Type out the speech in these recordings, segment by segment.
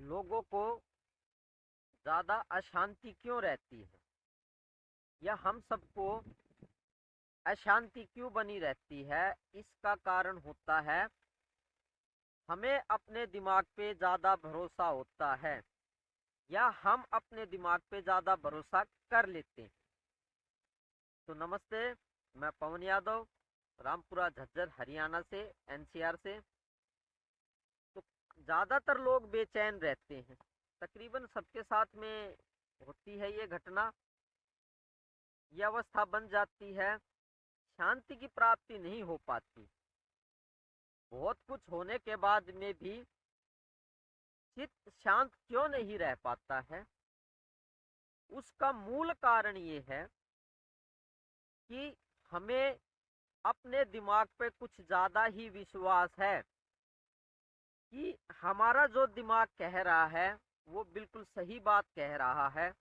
लोगों को ज्यादा अशांति क्यों रहती है, या हम सबको अशांति क्यों बनी रहती है? इसका कारण होता है हमें अपने दिमाग पे ज्यादा भरोसा होता है, या हम अपने दिमाग पे ज्यादा भरोसा कर लेते हैं। तो नमस्ते, मैं पवन यादव, रामपुरा झज्जर हरियाणा से, एनसीआर से। तो ज्यादातर लोग बेचैन रहते हैं, तकरीबन सबके साथ में होती है ये घटना। यह अवस्था बन जाती है, शांति की प्राप्ति नहीं हो पाती। बहुत कुछ होने के बाद में भी चित्त शांत क्यों नहीं रह पाता है? उसका मूल कारण ये है कि हमें अपने दिमाग पे कुछ ज्यादा ही विश्वास है कि हमारा जो दिमाग कह रहा है वो बिल्कुल सही बात कह रहा है,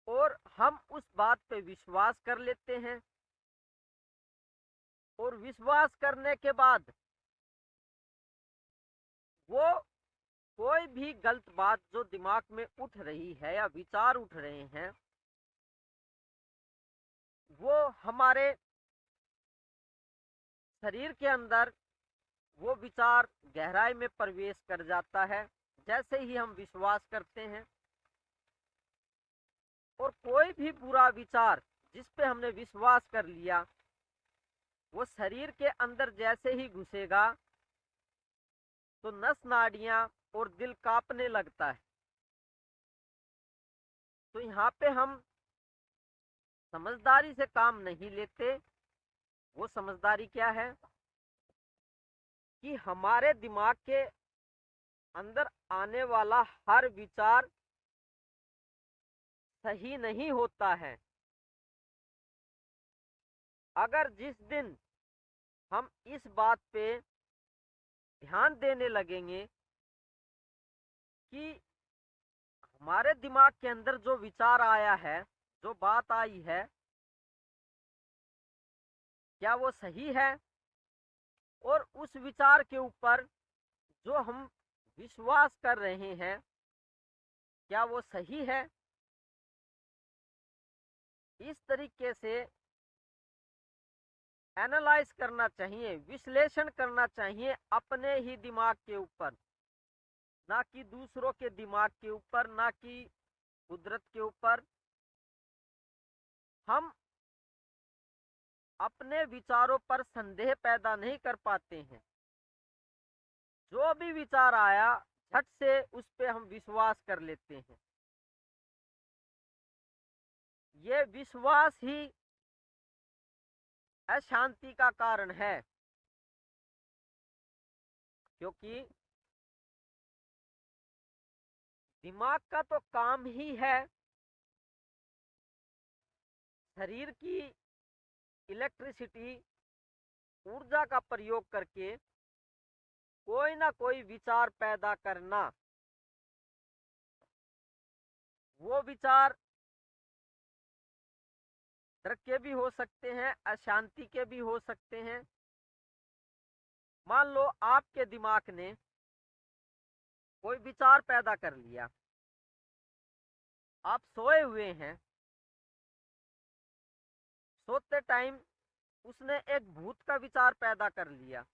और हम उस बात पे विश्वास कर लेते हैं। और विश्वास करने के बाद वो कोई भी गलत बात जो दिमाग में उठ रही है या विचार उठ रहे हैं, वो हमारे शरीर के अंदर वो विचार गहराई में प्रवेश कर जाता है जैसे ही हम विश्वास करते हैं। और कोई भी बुरा विचार जिस पे हमने विश्वास कर लिया, वो शरीर के अंदर जैसे ही घुसेगा तो नस नाड़ियां और दिल कांपने लगता है। तो यहाँ पे हम समझदारी से काम नहीं लेते। वो समझदारी क्या है कि हमारे दिमाग के अंदर आने वाला हर विचार सही नहीं होता है। अगर जिस दिन हम इस बात पे ध्यान देने लगेंगे कि हमारे दिमाग के अंदर जो विचार आया है, जो बात आई है, क्या वो सही है, और उस विचार के ऊपर जो हम विश्वास कर रहे हैं क्या वो सही है, इस तरीके से एनालाइज करना चाहिए, विश्लेषण करना चाहिए अपने ही दिमाग के ऊपर, ना कि दूसरों के दिमाग के ऊपर, ना कि कुदरत के ऊपर। हम अपने विचारों पर संदेह पैदा नहीं कर पाते हैं। जो भी विचार आया झट से उस पे हम विश्वास कर लेते हैं। ये विश्वास ही अशांति का कारण है, क्योंकि दिमाग का तो काम ही है शरीर की इलेक्ट्रिसिटी, ऊर्जा का प्रयोग करके कोई ना कोई विचार पैदा करना। वो विचार डर के भी हो सकते हैं, अशांति के भी हो सकते हैं। मान लो आपके दिमाग ने कोई विचार पैदा कर लिया, आप सोए हुए हैं, सोते टाइम उसने एक भूत का विचार पैदा कर लिया,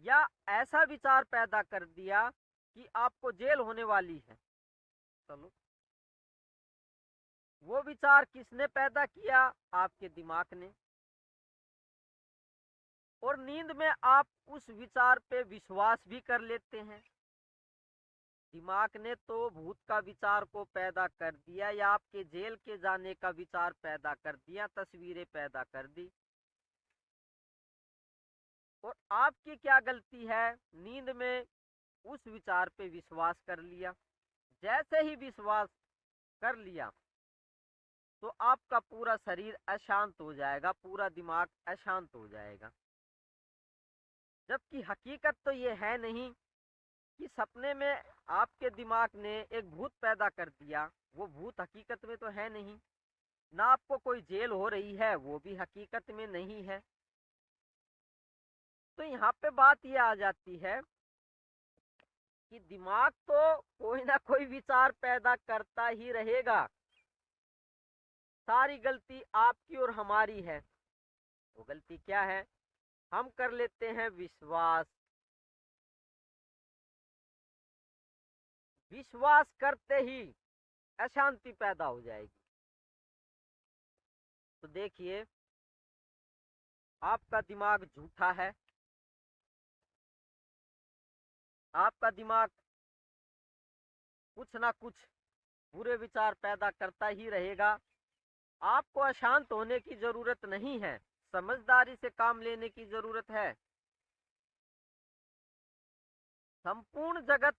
या ऐसा विचार पैदा कर दिया कि आपको जेल होने वाली है। चलो, वो विचार किसने पैदा किया? आपके दिमाग ने। और नींद में आप उस विचार पे विश्वास भी कर लेते हैं। दिमाग ने तो भूत का विचार को पैदा कर दिया, या आपके जेल के जाने का विचार पैदा कर दिया, तस्वीरें पैदा कर दी। और आपकी क्या गलती है? नींद में उस विचार पे विश्वास कर लिया। जैसे ही विश्वास कर लिया तो आपका पूरा शरीर अशांत हो जाएगा, पूरा दिमाग अशांत हो जाएगा। जबकि हकीकत तो ये है नहीं कि सपने में आपके दिमाग ने एक भूत पैदा कर दिया। वो भूत हकीकत में तो है नहीं, ना आपको कोई जेल हो रही है, वो भी हकीकत में नहीं है। तो यहाँ पे बात ये आ जाती है कि दिमाग तो कोई ना कोई विचार पैदा करता ही रहेगा। सारी गलती आपकी और हमारी है। वो गलती क्या है? हम कर लेते हैं विश्वास। विश्वास करते ही अशांति पैदा हो जाएगी। तो देखिए, आपका दिमाग झूठा है, आपका दिमाग कुछ ना कुछ बुरे विचार पैदा करता ही रहेगा। आपको अशांत होने की जरूरत नहीं है, समझदारी से काम लेने की जरूरत है। संपूर्ण जगत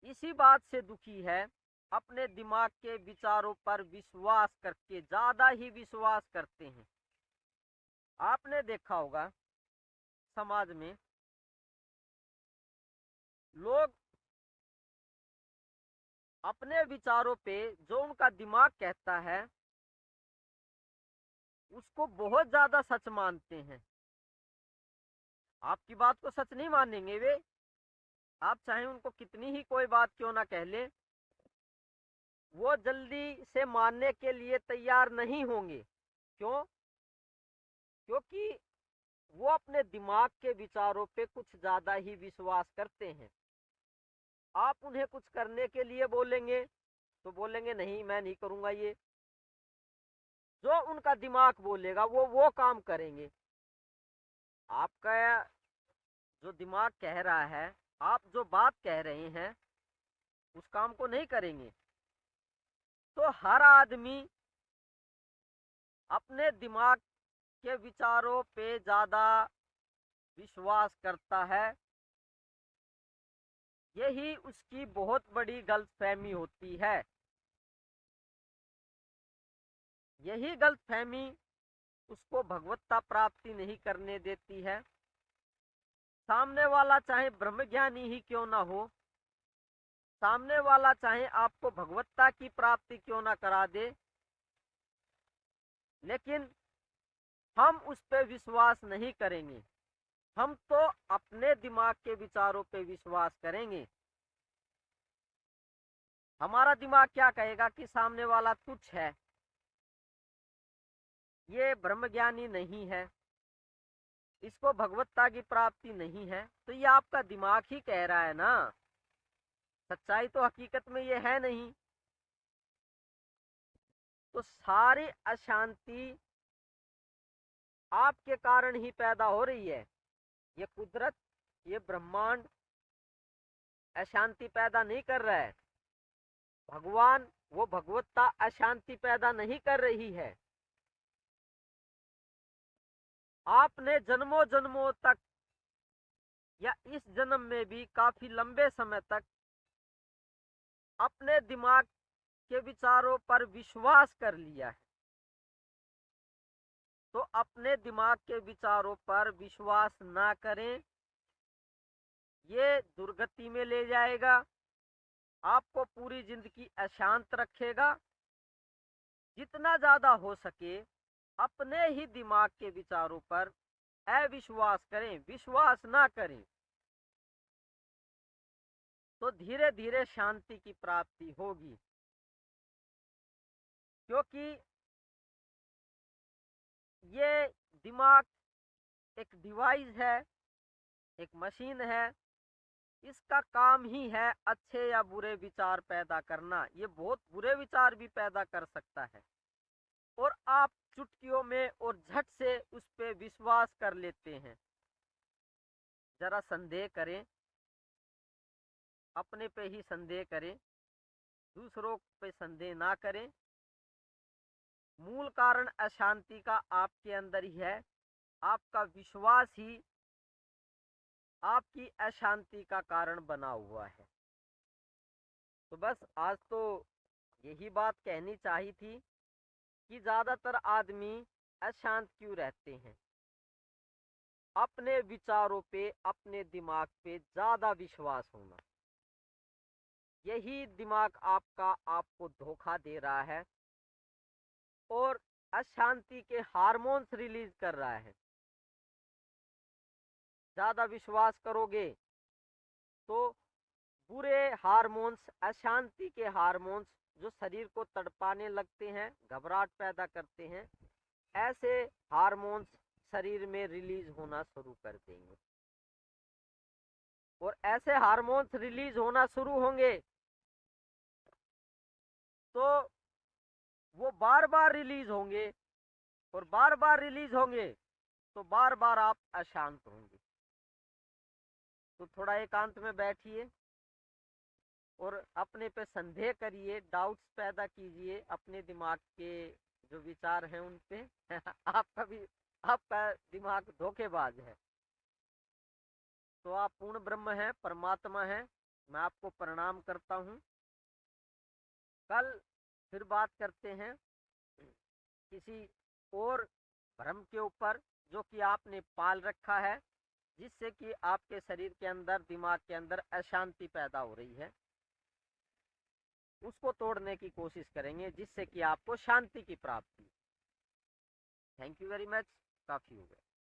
इसी बात से दुखी है, अपने दिमाग के विचारों पर विश्वास करके ज्यादा ही विश्वास करते हैं। आपने देखा होगा समाज में लोग अपने विचारों पे जो उनका दिमाग कहता है उसको बहुत ज्यादा सच मानते हैं। आपकी बात को सच नहीं मानेंगे वे। आप चाहे उनको कितनी ही कोई बात क्यों ना कह ले, वो जल्दी से मानने के लिए तैयार नहीं होंगे। क्यों? क्योंकि वो अपने दिमाग के विचारों पे कुछ ज्यादा ही विश्वास करते हैं। आप उन्हें कुछ करने के लिए बोलेंगे तो बोलेंगे नहीं, मैं नहीं करूंगा ये। जो उनका दिमाग बोलेगा वो काम करेंगे। आपका जो दिमाग कह रहा है, आप जो बात कह रहे हैं उस काम को नहीं करेंगे। तो हर आदमी अपने दिमाग के विचारों पे ज्यादा विश्वास करता है। यही उसकी बहुत बड़ी गलतफहमी होती है। यही गलतफहमी उसको भगवत्ता प्राप्ति नहीं करने देती है। सामने वाला चाहे ब्रह्मज्ञानी ही क्यों ना हो, सामने वाला चाहे आपको भगवत्ता की प्राप्ति क्यों ना करा दे, लेकिन हम उस पर विश्वास नहीं करेंगे। हम तो अपने दिमाग के विचारों पे विश्वास करेंगे। हमारा दिमाग क्या कहेगा कि सामने वाला तुच्छ है, ये ब्रह्मज्ञानी नहीं है, इसको भगवत्ता की प्राप्ति नहीं है। तो ये आपका दिमाग ही कह रहा है ना, सच्चाई तो हकीकत में ये है नहीं। तो सारी अशांति आपके कारण ही पैदा हो रही है। ये कुदरत, ये ब्रह्मांड अशांति पैदा नहीं कर रहा है। भगवान, वो भगवत्ता अशांति पैदा नहीं कर रही है। आपने जन्मों जन्मों तक या इस जन्म में भी काफी लंबे समय तक अपने दिमाग के विचारों पर विश्वास कर लिया है। तो अपने दिमाग के विचारों पर विश्वास ना करें, ये दुर्गति में ले जाएगा, आपको पूरी जिंदगी अशांत रखेगा। जितना ज्यादा हो सके अपने ही दिमाग के विचारों पर अविश्वास करें, विश्वास ना करें। तो धीरे धीरे शांति की प्राप्ति होगी। क्योंकि ये दिमाग एक डिवाइस है, एक मशीन है। इसका काम ही है अच्छे या बुरे विचार पैदा करना। ये बहुत बुरे विचार भी पैदा कर सकता है और आप चुटकियों में और झट से उस पे विश्वास कर लेते हैं। जरा संदेह करें, अपने पे ही संदेह करें, दूसरों पे संदेह ना करें। मूल कारण अशांति का आपके अंदर ही है। आपका विश्वास ही आपकी अशांति का कारण बना हुआ है। तो बस आज तो यही बात कहनी चाहिए थी कि ज्यादातर आदमी अशांत क्यों रहते हैं। अपने विचारों पे, अपने दिमाग पे ज्यादा विश्वास होना, यही दिमाग आपका आपको धोखा दे रहा है और अशांति के हार्मोन्स रिलीज कर रहा है। ज़्यादा विश्वास करोगे तो बुरे हार्मोन्स, अशांति के हार्मोन्स जो शरीर को तड़पाने लगते हैं, घबराहट पैदा करते हैं, ऐसे हार्मोन्स शरीर में रिलीज होना शुरू कर देंगे। और ऐसे हार्मोन्स रिलीज होना शुरू होंगे तो वो बार बार रिलीज होंगे, और बार बार रिलीज होंगे तो बार बार आप अशांत होंगे। तो थोड़ा एकांत में बैठिए और अपने पे संदेह करिए, डाउट्स पैदा कीजिए अपने दिमाग के जो विचार हैं उन पे आपका दिमाग धोखेबाज है। तो आप पूर्ण ब्रह्म हैं, परमात्मा हैं। मैं आपको प्रणाम करता हूँ। कल फिर बात करते हैं किसी और भ्रम के ऊपर जो कि आपने पाल रखा है, जिससे कि आपके शरीर के अंदर, दिमाग के अंदर अशांति पैदा हो रही है। उसको तोड़ने की कोशिश करेंगे जिससे कि आपको शांति की प्राप्ति। Thank you very much. काफी हो गया।